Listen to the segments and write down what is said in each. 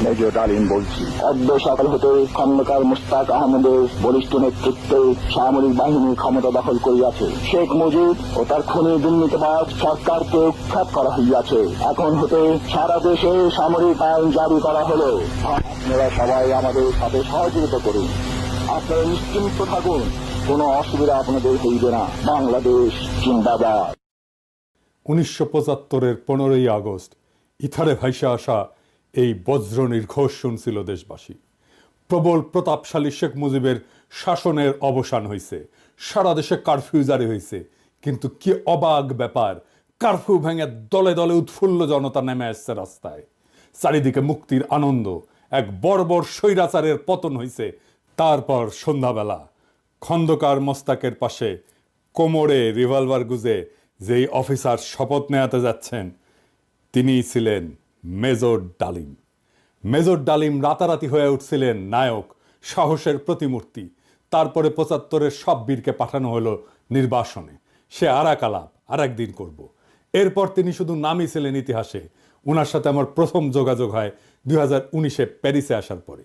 Major ডালিম বলছি। অদ্য সকাল হতে খন্দকার মুশতাক আহমদের বলিষ্ঠ নেতৃত্বে সামরিক বাহিনী ক্ষমতা দখল করিয়াছে। শেখ মুজিব ও তার খুনি দুর্নীতিবাজ সরকারকে উৎখাত করা হইয়াছে। এখন হতে সারা দেশে সামরিক আইন জারি করা হলো। আপনারা সবাই আমাদের সাথে সহযোগিতা করুন। আপনারা নিশ্চিন্ত থাকুন, কোনো অসুবিধা আপনাদের হইবে না। বাংলাদেশ জিন্দাবাদ। 1975-এর 15ই আগস্ট ইথারে ভাইসা আসা এই বজ্র নির্ঘোষ শুনছিল দেশবাসী। প্রবল প্রতাপশালী শেখ মুজিবের শাসনের অবসান হয়েছে, সারা দেশে কারফিউ জারি হয়েছে। কিন্তু কি অবাক ব্যাপার, কারফিউ ভেঙে দলে দলে উৎফুল্ল জনতা নেমে আসছে রাস্তায়। চারিদিকে মুক্তির আনন্দ, এক বর্বর স্বৈরাচারের পতন হয়েছে। তারপর সন্ধ্যাবেলা খন্দকার মোস্তাকের পাশে কোমরে রিভলভার গুজে যেই অফিসার শপথ নেওয়াতে যাচ্ছেন তিনিই ছিলেন মেজর ডালিম। মেজর ডালিম রাতারাতি হয়ে উঠছিলেন নায়ক, সাহসের প্রতিমূর্তি। তারপরে 75-এর সব বীরকে পাঠানো হলো নির্বাসনে। সে আর এক আলাপ আর একদিন করব। এরপর তিনি শুধু নামই ছিলেন ইতিহাসে। ওনার সাথে আমার প্রথম যোগাযোগ হয় 2019-এ প্যারিসে আসার পরে।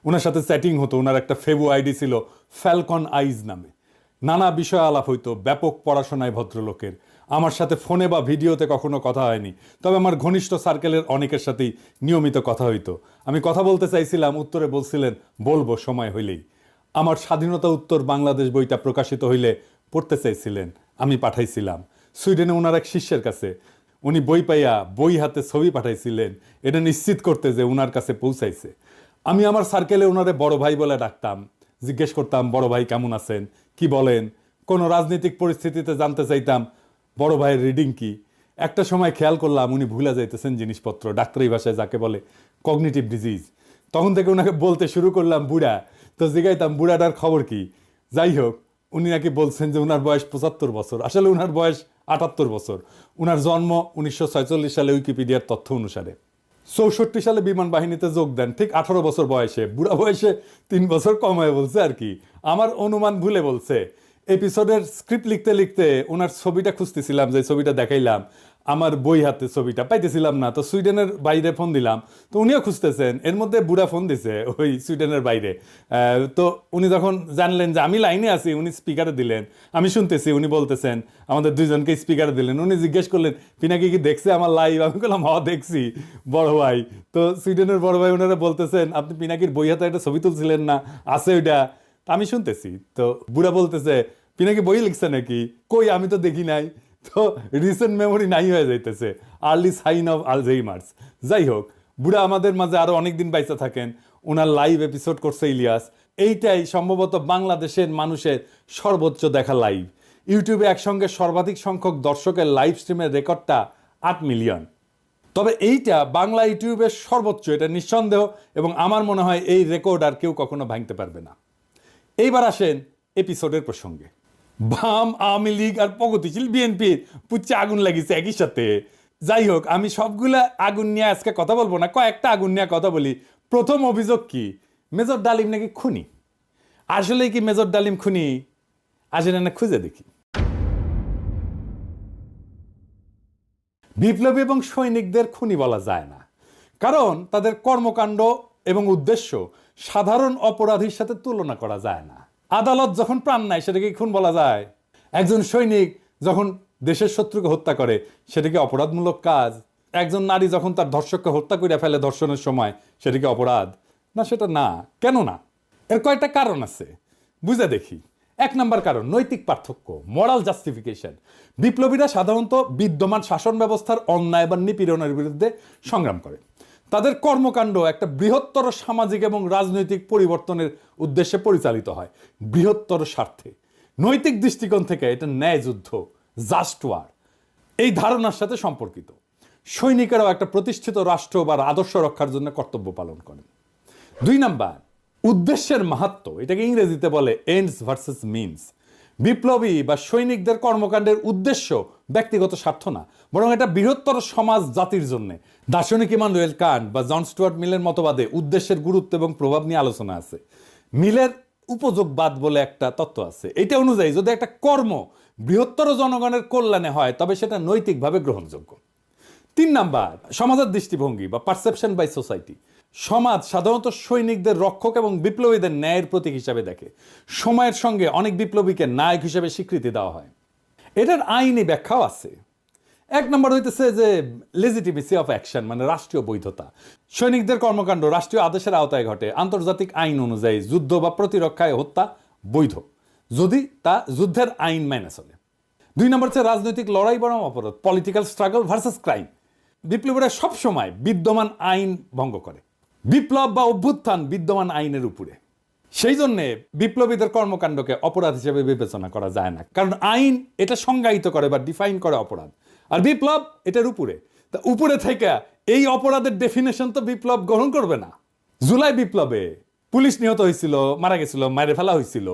ওনার সাথে চ্যাটিং হতো। ওনার একটা ফেবু আইডি ছিল ফ্যালকন আইজ নামে। নানা বিষয় আলাপ হইতো, ব্যাপক পড়াশোনায় ভদ্রলোকের। আমার সাথে ফোনে বা ভিডিওতে কখনো কথা হয়নি, তবে আমার ঘনিষ্ঠ সার্কেলের অনেকের সাথেই নিয়মিত কথা হইতো। আমি কথা বলতে চাইছিলাম, উত্তরে বলছিলেন বলবো সময় হইলেই। আমার স্বাধীনতা উত্তর বাংলাদেশ বইটা প্রকাশিত হইলে পড়তে চাইছিলেন, আমি পাঠাইছিলাম সুইডেনে ওনার এক শিষ্যের কাছে। উনি বই পাইয়া বই হাতে ছবি পাঠাইছিলেন, এটা নিশ্চিত করতে যে ওনার কাছে পৌঁছাইছে। আমি আমার সার্কেলে ওনারে বড় ভাই বলে ডাকতাম। জিজ্ঞেস করতাম, বড় ভাই কেমন আছেন, কি বলেন। কোনো রাজনৈতিক পরিস্থিতিতে জানতে চাইতাম বড় ভাইয়ের রিডিং কি। একটা সময় খেয়াল করলাম উনি ভুলে যাইতেছেন জিনিসপত্র, ডাক্তারি ভাষায় যাকে বলে কগনিটিভ ডিজিজ। তখন থেকে ওনাকে বলতে শুরু করলাম বুড়া। তো জিগাইতাম বুড়াটার খবর কি। যাই হোক, উনি নাকি বলছেন যে ওনার বয়স 75 বছর, আসলে ওনার বয়স 78 বছর। ওনার জন্ম 1946 সালে উইকিপিডিয়ার তথ্য অনুসারে। 64 সালে বিমান বাহিনীতে যোগ দেন ঠিক 18 বছর বয়সে। বুড়া বয়সে 3 বছর কম হয়ে বলছে আর কি, আমার অনুমান ভুলে বলছে। এপিসোডের স্ক্রিপ্ট লিখতে লিখতে ওনার ছবিটা খুঁজতেছিলাম, যে ছবিটা দেখাইলাম আমার বই হাতে, ছবিটা পাইতেছিলাম না। তো সুইডেনের বাইরে ফোন দিলাম, তো উনিও খুঁজতেছেন। এর মধ্যে বুড়া ফোন দিছে ওই সুইডেনের বাইরে। তো উনি যখন জানলেন যে আমি লাইনে আছি, উনি স্পিকারে দিলেন, আমি শুনতেছি। উনি বলতেছেন, আমাদের দুইজনকে স্পিকারে দিলেন। উনি জিজ্ঞেস করলেন পিনাকি কি দেখছে আমার লাইভ। আমি বললাম হ দেখছি বড় ভাই। তো সুইডেনের বড় ভাই ওনারা বলতেছেন, আপনি পিনাকির বই হাতে একটা ছবি তুলছিলেন না, আছে ওইটা। আমি শুনতেছি। তো বুড়া বলতেছে, পিনাকি বই লিখছে নাকি, কই আমি তো দেখি নাই। তো রিসেন্ট মেমোরি নাই হয়ে যাইতেছে, আর্লি সাইন অফ আলঝেইমার্স। যাই হোক, বুড়া আমাদের মাঝে আরো অনেকদিন বাইচা থাকেন। ওনার লাইভ এপিসোড করছে ইলিয়াস। এইটাই সম্ভবত বাংলাদেশের মানুষের সর্বোচ্চ দেখা লাইভ। ইউটিউবে একসঙ্গে সর্বাধিক সংখ্যক দর্শকের লাইভ স্ট্রিমের রেকর্ডটা 8 মিলিয়ন। তবে এইটা বাংলা ইউটিউবের সর্বোচ্চ, এটা নিঃসন্দেহ। এবং আমার মনে হয় এই রেকর্ড আর কেউ কখনো ভাঙতে পারবে না। এইবার আসেন এপিসোডের প্রসঙ্গে। বাম, আওয়ামী লীগ আর প্রগতিশীল বিএনপির পুচ্ছে আগুন লাগিয়েছে একই সাথে। যাই হোক, আমি সবগুলা আগুন নিয়ে আজকে কথা বলবো না, কয়েকটা আগুন নিয়ে কথা বলি। প্রথম অভিযোগ কি, মেজর ডালিম নাকি খুনি। আসলে কি মেজর ডালিম খুনি? আসলে না খুঁজে দেখি। বিপ্লবী এবং সৈনিকদের খুনি বলা যায় না, কারণ তাদের কর্মকাণ্ড এবং উদ্দেশ্য সাধারণ অপরাধীর সাথে তুলনা করা যায় না। আদালত যখন প্রাণ নেয় সেটাকে খুন বলা যায়? একজন সৈনিক যখন দেশের শত্রুকে হত্যা করে সেটাকে অপরাধমূলক কাজ? একজন নারী যখন তার ধর্ষককে হত্যা করে ফেলে ধর্ষণের সময়, সেটাকে অপরাধ না? সেটা না। কেন না? এর কয়েকটা কারণ আছে, বুঝে দেখি। 1 নম্বর কারণ, নৈতিক পার্থক্য, মোরাল জাস্টিফিকেশন। বিপ্লবীরা সাধারণত বিদ্যমান শাসন ব্যবস্থার অন্যায় বা নিপীড়নের বিরুদ্ধে সংগ্রাম করে। তাদের কর্মকাণ্ড একটা বৃহত্তর সামাজিক এবং রাজনৈতিক পরিবর্তনের উদ্দেশ্যে পরিচালিত হয়, বৃহত্তর স্বার্থে। নৈতিক দৃষ্টিকোণ থেকে এটা ন্যায় যুদ্ধ, জাস্ট ওয়ার, এই ধারণার সাথে সম্পর্কিত। সৈনিকেরাও একটা প্রতিষ্ঠিত রাষ্ট্র বা আদর্শ রক্ষার জন্য কর্তব্য পালন করেন। 2 নাম্বার, উদ্দেশ্যের মাহাত্ম্য, এটাকে ইংরেজিতে বলে এন্ডস ভার্সেস মিনস। বিপ্লবী বা সৈনিকদের কর্মকাণ্ডের উদ্দেশ্য ব্যক্তিগত স্বার্থ না, বরং এটা বৃহত্তর সমাজ জাতির জন্য। দার্শনিক ইমানুয়েল কান্ট বা জন স্টুয়ার্ট মিলের মতবাদে উদ্দেশ্যের গুরুত্ব এবং প্রভাব নিয়ে আলোচনা আছে। মিলের উপযোগবাদ বলে একটা তত্ত্ব আছে। এটা অনুযায়ী যদি একটা কর্ম বৃহত্তর জনগণের কল্যাণে হয় তবে সেটা নৈতিকভাবে গ্রহণযোগ্য। 3 নাম্বার, সমাজের দৃষ্টিভঙ্গি বা পারসেপশন বাই সোসাইটি। সমাজ সাধারণত সৈনিকদের রক্ষক এবং বিপ্লবীদের ন্যায়ের প্রতীক হিসাবে দেখে। সময়ের সঙ্গে অনেক বিপ্লবীকে নায়ক হিসেবে স্বীকৃতি দেওয়া হয়। এটার আইনি ব্যাখ্যাও আছে। এক নম্বর হইতেছে যে লেজিটিমেসি অফ অ্যাকশন, মানে রাষ্ট্রীয় বৈধতা। সৈনিকদের কর্মকাণ্ড রাষ্ট্রীয় আদেশের আওতায় ঘটে। আন্তর্জাতিক আইন অনুযায়ী যুদ্ধ বা প্রতিরক্ষায় হত্যা বৈধ, যদি তা যুদ্ধের আইন মেনে চলে। 2 নম্বর হচ্ছে রাজনৈতিক লড়াই বনাম অপরাধ, পলিটিক্যাল স্ট্রাগল ভার্সেস ক্রাইম। বিপ্লবীরা সবসময় বিদ্যমান আইন ভঙ্গ করে। বিপ্লব বা অভ্যুত্থান বিদ্যমান আইনের উপরে। সেই জন্যে বিপ্লবীদের কর্মকাণ্ডকে অপরাধ হিসেবে বিবেচনা করা যায় না, কারণ আইন এটা সংজ্ঞায়িত করে বা ডিফাইন করে অপরাধ, আর বিপ্লব এটার উপরে। তা উপরে থেকে এই অপরাধের ডেফিনেশন তো বিপ্লব গ্রহণ করবে না। জুলাই বিপ্লবে পুলিশ নিহত হয়েছিল, মারা গেছিল, মেরে ফেলা হয়েছিল,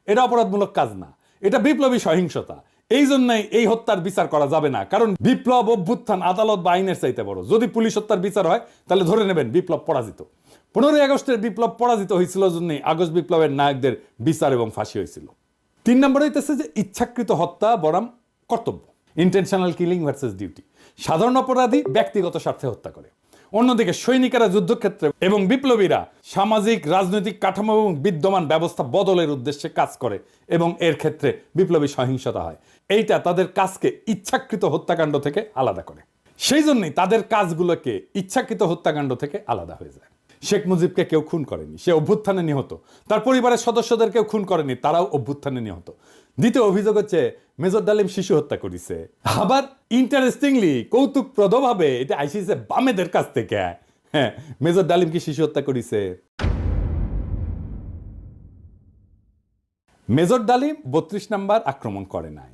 এটা অপরাধমূলক কাজ না, এটা বিপ্লবী সহিংসতা। এই জন্যই এই হত্যার বিচার করা যাবে না, কারণ বিপ্লব অভ্যুত্থান আদালত বা আইনের চাইতে বড়। যদি পুলিশ হত্যার বিচার হয় তাহলে ধরে নেবেন বিপ্লব পরাজিত। 15ই আগস্টের বিপ্লব পরাজিত হয়েছিল জন্যই আগস্ট বিপ্লবের নায়কদের বিচার এবং ফাঁসি হয়েছিল। 3 নম্বর হইতেছে যে ইচ্ছাকৃত হত্যা বনাম কর্তব্য, ইন্টেনশনাল কিলিং ভার্সেস ডিউটি। সাধারণ অপরাধী ব্যক্তিগত স্বার্থে হত্যা করে, অন্যদিকে সৈনিকেরা যুদ্ধক্ষেত্রে এবং বিপ্লবীরা সামাজিক রাজনৈতিক কাঠামো এবং বিদ্যমান ব্যবস্থা বদলের উদ্দেশ্যে কাজ করে এবং এর ক্ষেত্রে বিপ্লবী সহিংসতা হয়। এইটা তাদের কাজকে ইচ্ছাকৃত হত্যাকাণ্ড থেকে আলাদা করে। সেই জন্যই তাদের কাজগুলোকে ইচ্ছাকৃত হত্যাকাণ্ড থেকে আলাদা হয়ে যায়। শেখ মুজিবকে কেউ খুন করেনি, সে অভ্যুত্থানে নিহত। তার পরিবারের সদস্যদের কেউ খুন করেনি, তারাও অভ্যুত্থানে নিহত। দ্বিতীয় অভিযোগ হচ্ছে মেজর ডালিম শিশু হত্যা করেছে। আবার ইন্টারেস্টিংলি কৌতুকপ্রদভাবে এটা আইসিছে বামেদের কাছ থেকে। হ্যাঁ, মেজর ডালিম কি শিশু হত্যা করেছে? মেজর ডালিম 32 নাম্বার আক্রমণ করে নাই,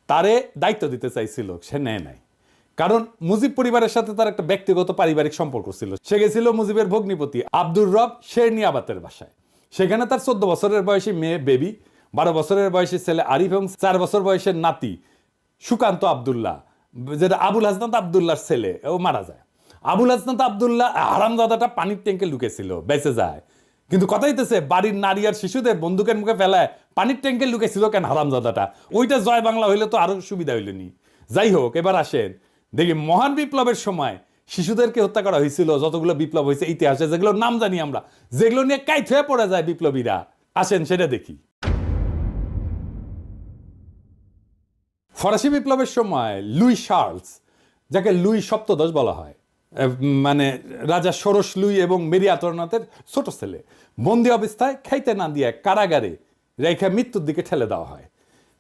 তারে দায়িত্ব দিতে চাইছিল, সে নেয় নাই। কারণ মুজিব পরিবারের সাথে তার একটা ব্যক্তিগত পারিবারিক সম্পর্ক ছিল। সে গেছিল মুজিবের ভগ্নিপতি আব্দুর রব শেরনিয়াবাতের বাসায়। সেখানে তার 14 বছরের বয়সী মেয়ে বেবি, 12 বছরের বয়সী ছেলে আরিফ এবং 4 বছর বয়সের নাতি সুকান্ত আব্দুল্লাহ, যেটা আবুল হাসনাত আব্দুল্লাহর ছেলে, ও মারা যায়। আবুল হাসনাত আব্দুল্লাহ হারামজাদাটা পানির ট্যাঙ্কে লুকেছিল, বেঁচে যায়। কিন্তু কথা হইতেছে বাড়ির নারী আর শিশুদের বন্দুকের মুখে ফেলায় পানির ট্যাঙ্কে লুকেছিল কেন হারামজাদাটা? ওইটা জয় বাংলা হইলে তো আরো সুবিধা হইলেনি। যাই হোক, এবার আসেন দেখি মহান বিপ্লবের সময় শিশুদেরকে হত্যা করা হয়েছিল যতগুলো বিপ্লব হয়েছে ইতিহাসে, যেগুলো নাম জানি আমরা, যেগুলো নিয়ে কাইট হয়ে পড়ে যায় বিপ্লবীরা। আসেন সেটা দেখি। ফরাসি বিপ্লবের সময় লুই শার্লস, যাকে লুই সপ্তদশ বলা হয়, মানে রাজা ষোড়শ লুই এবং মেরি আতরনাথের ছোট ছেলে, বন্দি অবস্থায় খাইতে না দিয়ে কারাগারে রেখে মৃত্যুর দিকে ঠেলে দেওয়া হয়।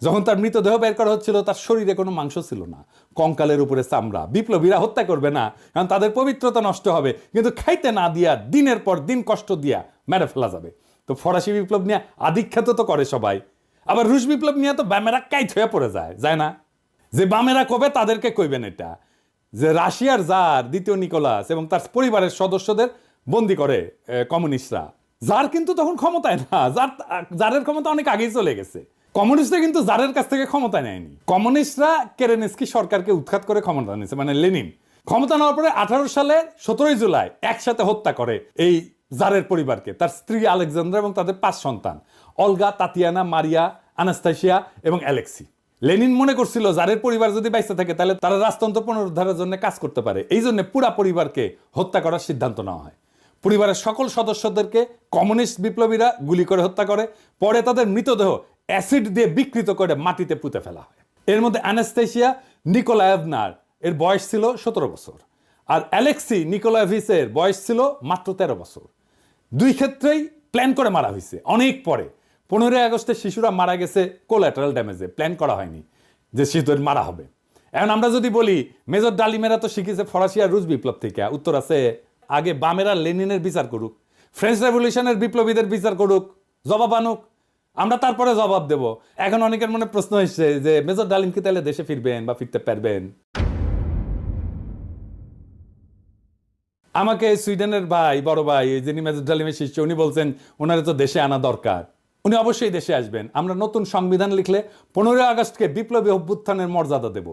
যখন তার মৃতদেহ বের করা হচ্ছিল তার শরীরে কোনো মাংস ছিল না, কঙ্কালের উপরে চামড়া। বিপ্লবীরা হত্যা করবে না, কারণ তাদের পবিত্রতা নষ্ট হবে, কিন্তু খাইতে না দিয়া দিনের পর দিন কষ্ট দিয়া মেরে ফেলা যাবে। তো ফরাসি বিপ্লব নিয়ে আধিখ্যাত তো করে সবাই, আবার রুশ বিপ্লব নিয়ে তো বামেরা কাইট হয়ে পড়ে যায় না? যে বামেরা কবে তাদেরকে কইবেন এটা, যে রাশিয়ার জার দ্বিতীয় নিকোলাস এবং তার পরিবারের সদস্যদের বন্দি করে কমিউনিস্টরা। জার কিন্তু তখন ক্ষমতায় না, জারের ক্ষমতা অনেক আগেই চলে গেছে। কমিউনিস্টরা কিন্তু জারের কাছ থেকে ক্ষমতা নেয়নি। কমিউনিস্টরা কেরেনস্কি সরকারকে উৎখাত করে ক্ষমতা নিয়েছে, মানে লেনিন। ক্ষমতা নেওয়ার পরে 18 সালে 17 জুলাই একসাথে হত্যা করে এই জারের পরিবারকে, তার স্ত্রী আলেকজান্দ্রা এবং তাদের 5 সন্তান, অলগা, তাতিয়ানা, মারিয়া, আনাস্তাসিয়া এবং অ্যালেক্সি। লেনিন মনে করছিল জারের পরিবার যদি বাইসে থাকে তাহলে তারা রাজতন্ত্র পুনরুদ্ধারের জন্য কাজ করতে পারে। এই জন্য পুরা পরিবারকে হত্যা করার সিদ্ধান্ত নেওয়া হয়। পরিবারের সকল সদস্যদেরকে কমিউনিস্ট বিপ্লবীরা গুলি করে হত্যা করে, পরে তাদের মৃতদেহ অ্যাসিড দিয়ে বিকৃত করে মাটিতে পুঁতে ফেলা হয়। এর মধ্যে আনাস্তাসিয়া নিকোলায়েভনার এর বয়স ছিল 17 বছর, আর অ্যালেক্সি নিকোলায়েভিচের বয়স ছিল মাত্র 13 বছর। দুই ক্ষেত্রেই প্ল্যান করে মারা হয়েছে অনেক পরে। 15 আগস্টে শিশুরা মারা গেছে কোল্যাটারাল ড্যামেজে, প্ল্যান করা হয়নি যে শিশুদের মারা হবে। এখন আমরা যদি বলি মেজর ডালিমেরা তো শিখেছে ফরাসি আর রুশ বিপ্লব থেকে, উত্তর আছে আগে বামেরা লেনিনের বিচার করুক, ফ্রেঞ্চ রেভলিউশনের বিপ্লবীদের বিচার করুক, জবাব আনুক, আমরা তারপরে জবাব দেব। এখন অনেকের মনে প্রশ্ন এসছে যে মেজর ডালিম কি তাহলে দেশে ফিরবেন বা ফিরতে পারবেন? আমাকে সুইডেনের ভাই, বড় ভাই, যিনি মেজর ডালিমের শিষ্য, উনি বলছেন ওনারা তো দেশে আনা দরকার, উনি অবশ্যই দেশে আসবেন। আমরা নতুন সংবিধান লিখলে 15 আগস্টকে বিপ্লবী অভ্যুত্থানের মর্যাদা দেব।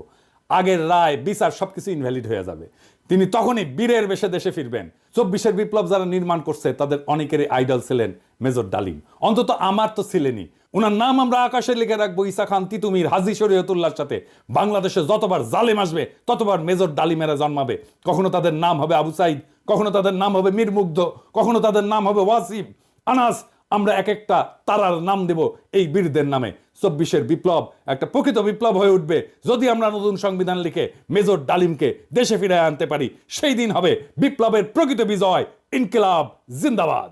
আগের রায় বিচার সবকিছু ইনভ্যালিড হয়ে যাবে। তিনি তখনই বীরের বেশে দেশে ফিরবেন। 24-এর বিপ্লব যারা নির্মাণ করছে তাদের অনেকেরই আইডল ছিলেন মেজর ডালিম, অন্তত আমার তো ছিলেনই। ওনার নাম আমরা আকাশে লিখে রাখবো, ঈসা খান তিতুমির, হাজী শরীয়তুল্লাহর সাথে। বাংলাদেশে যতবার জালেম আসবে ততবার মেজর ডালিমেরা জন্মাবে। কখনো তাদের নাম হবে আবু সাইদ, কখনো তাদের নাম হবে মীর মুগ্ধ, কখনো তাদের নাম হবে ওয়াসিম, আনাস। আমরা এক একটা তারার নাম দেব এই বীরদের নামে। 24-এর বিপ্লব একটা প্রকৃত বিপ্লব হয়ে উঠবে যদি আমরা নতুন সংবিধান লিখে মেজর ডালিমকে দেশে ফিরে আনতে পারি। সেই দিন হবে বিপ্লবের প্রকৃত বিজয়। ইনকিলাব জিন্দাবাদ।